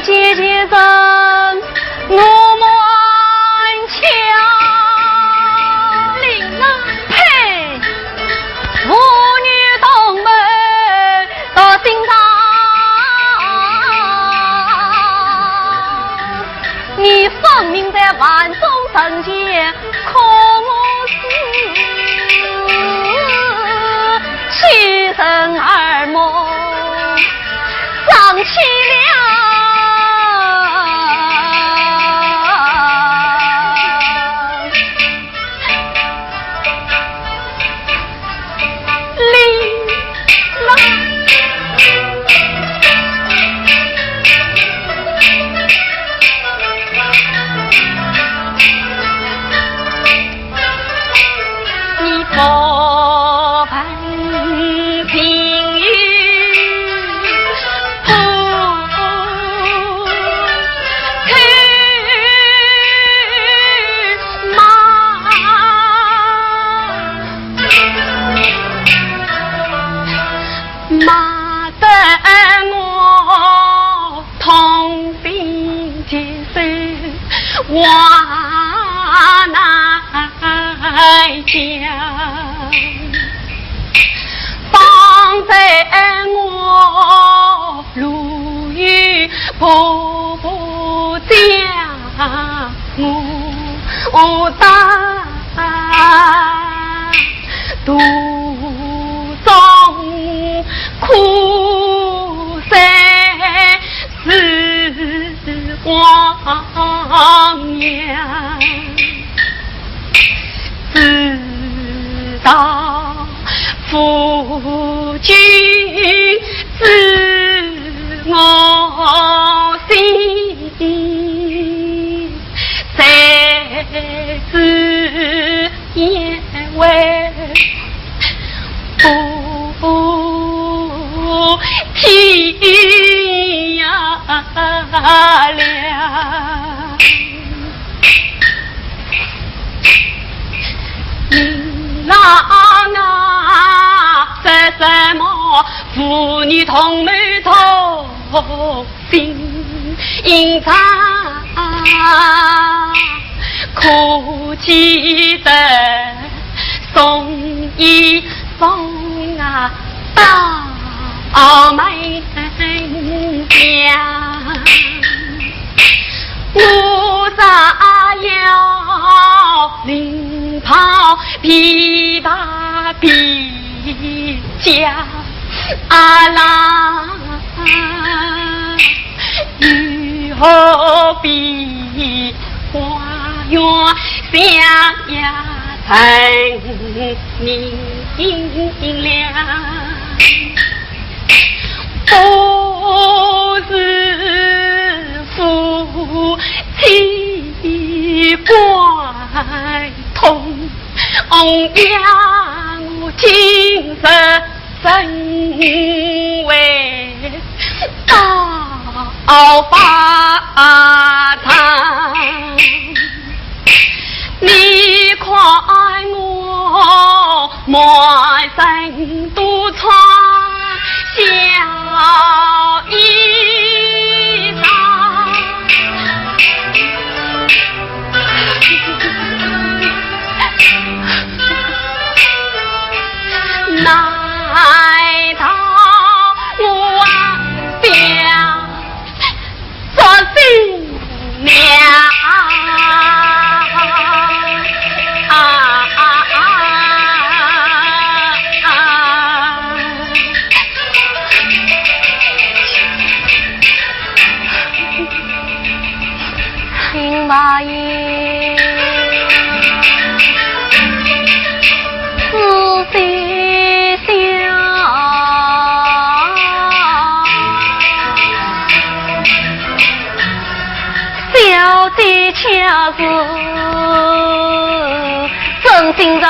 姐姐人我满腔铃啊呸，妇女同门到心上，你分明在万众神前可我死，欺人耳目丧气了。话乃讲，放在我如雨婆婆家，我大途中苦塞是汪洋，直到夫君知我心，才知因为不天涯了。你郎啊，说什么妇女同门同心隐藏，可记得送一送啊到妹家，我咋要领跑琵琶比家啦，如何比花园香呀成明了，不是夫妻关痛，呀我今生身为到法堂，你看我满身都穿小衣裳，来到我家做新娘。马爷仔细想，小姐恰是真心肠。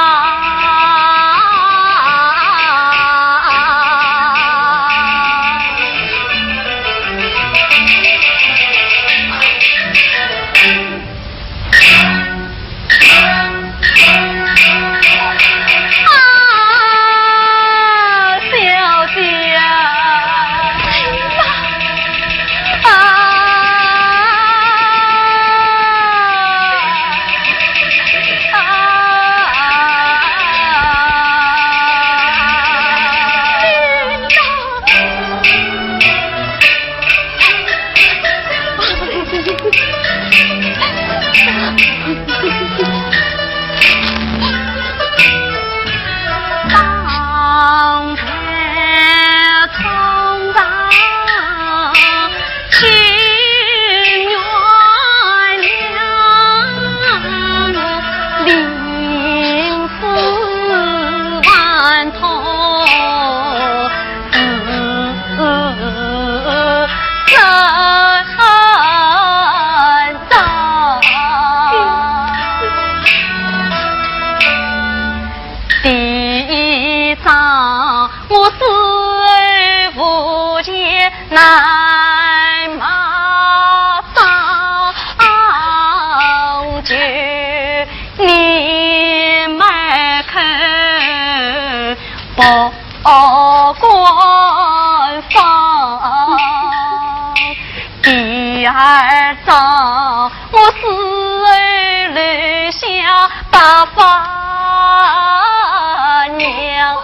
女儿早，我死儿留下八发娘，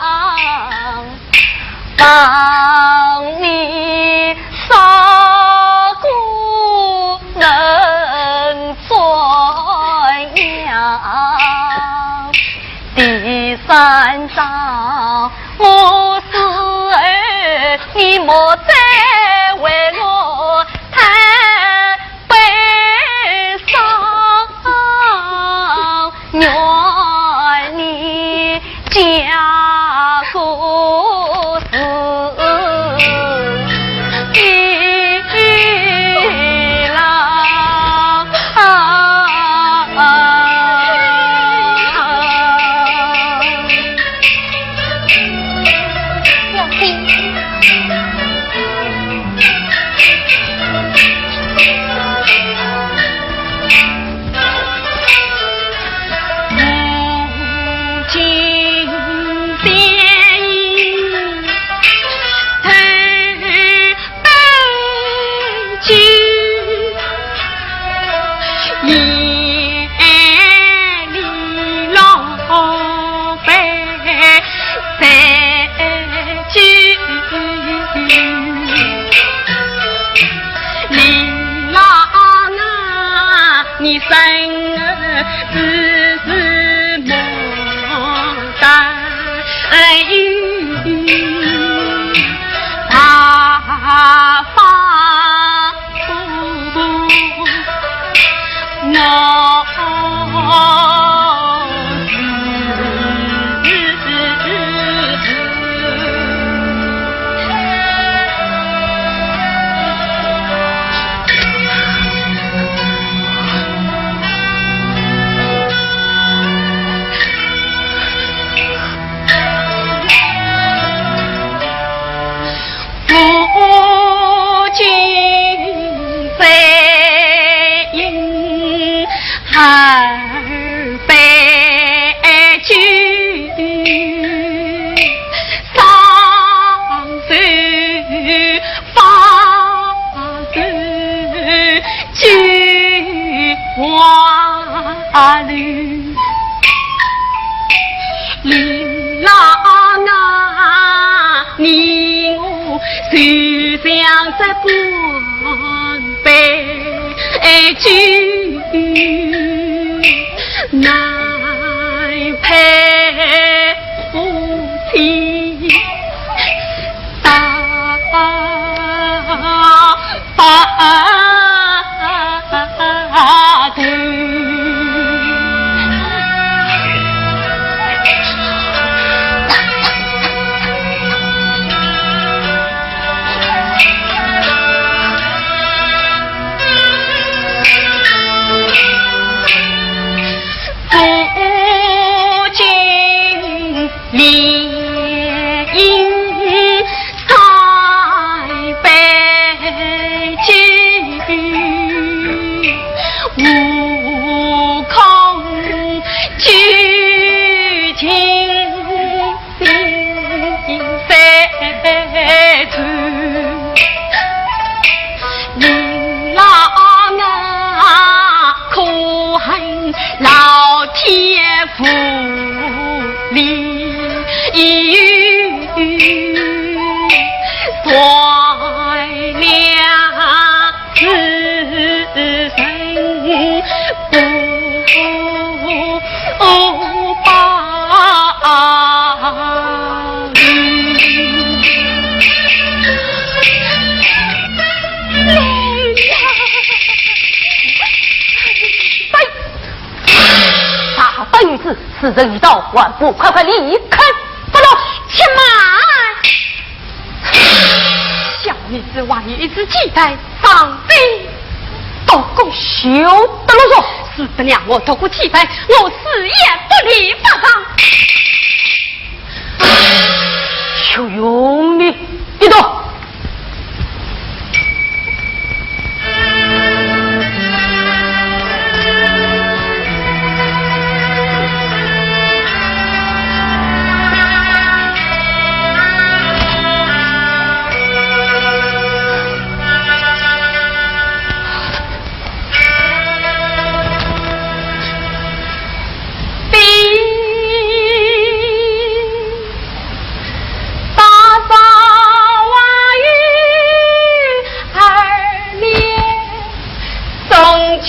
帮你杀姑能做娘。第三章，我死儿你莫再为我太悲伤，愿你嫁过死的郎。你生儿只是莫担忧，他发二杯酒，上手发手酒花流，林郎啊，你我就像这半杯酒。难配夫妻大把头。连饮三杯酒，无空酒尽心飞愁。林郎啊，可恨老天福利。断了此生不报应。大本子，此人一到，万不快快离开！不了，且慢！小女子万一一次期待上帝，都共休得啰嗦。是不娘，我都不期待，我死也不离法上。求用你一动。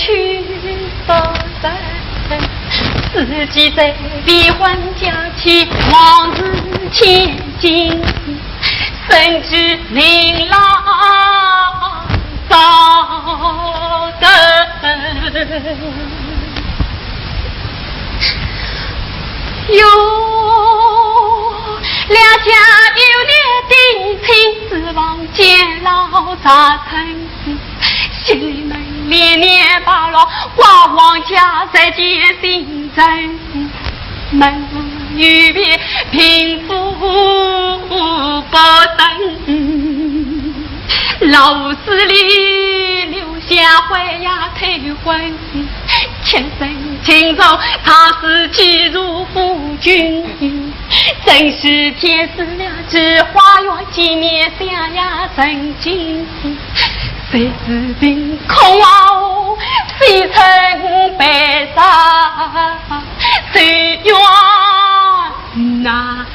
去不得，自己在离婚家去往日前进，甚至令郎早得。哟，两家有年定亲，指望见老杂成，心里们连年把老挂王家再见心真，门与别贫富不等，老寺里留下怀呀退婚，前生情仇他是寄入夫君，真是天时两枝花园见面相呀真经，谁知凭空傲谁成白纱，谁愿难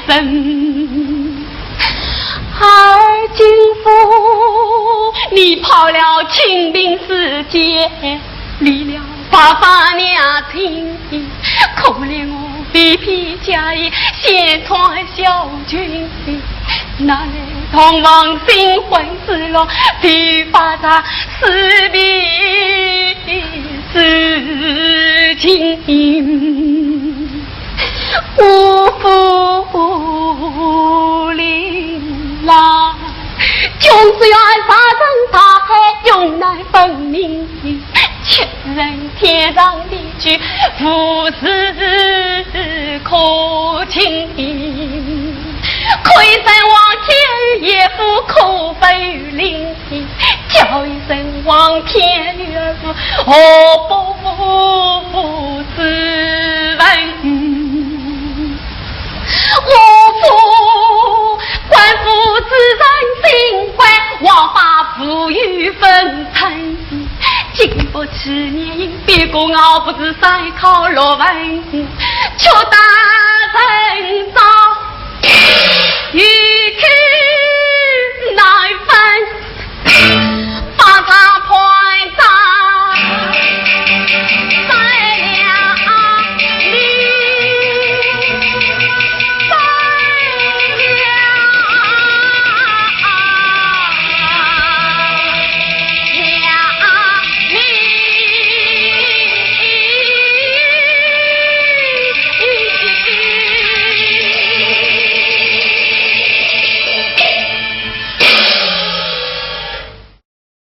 生。而今夫你跑了清兵世界，离了八八娘亲，可怜我卑鄙家业先传小军，哪来同往新婚之乐，必发他死别事情，无福临郎，就是要杀人大海永难分明，前人天上地居不是可轻，亏身望天也不可非灵，叫一声望天女儿夫何不自问，我父官府自然心怀，王法富裕分成，经不吃年因别过熬不知三考落文，求大